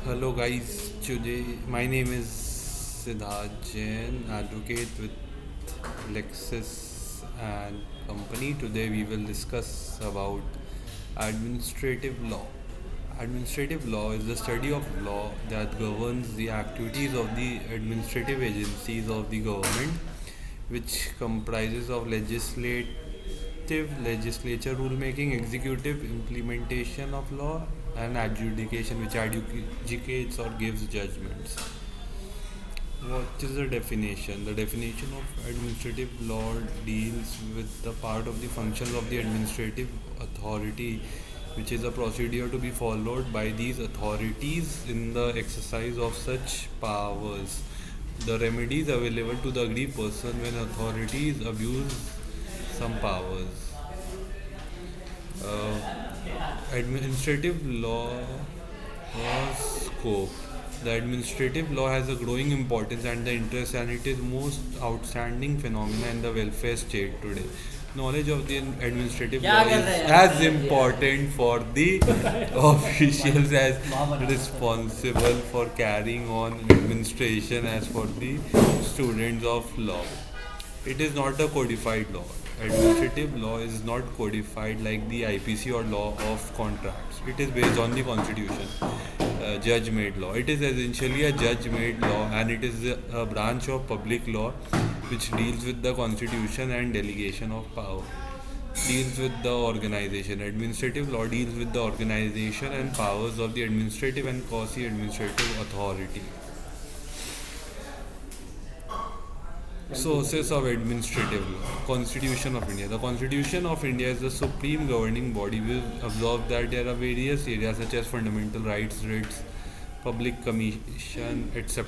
Hello guys, today my name is Siddharth Jain, advocate with Lexis and company. Today we will discuss about administrative law. Administrative law is the study of law that governs the activities of the administrative agencies of the government, which comprises of legislature rulemaking, executive implementation of law, and adjudication, which adjudicates or gives judgments. What is the definition? The definition of administrative law deals with the part of the functions of the administrative authority, which is a procedure to be followed by these authorities in the exercise of such powers. The remedies available to the aggrieved person when authorities abuse some powers. Administrative law scope. The administrative law has a growing importance and the interest, and it is most outstanding phenomena in the welfare state today. Knowledge of the administrative law is as important for the officials as responsible for carrying on administration as for the students of law. It is not a codified law. Administrative law is not codified like the IPC or law of contracts. It is based on the constitution, judge made law. It is essentially a judge made law, and it is a branch of public law which deals with the constitution and delegation of power. Deals with the organization. Administrative law deals with the organization and powers of the administrative and quasi administrative authority. Sources of administrative law. Constitution of India. The Constitution of India is the supreme governing body. We observe that there are various areas such as fundamental rights, writs, public commission, etc.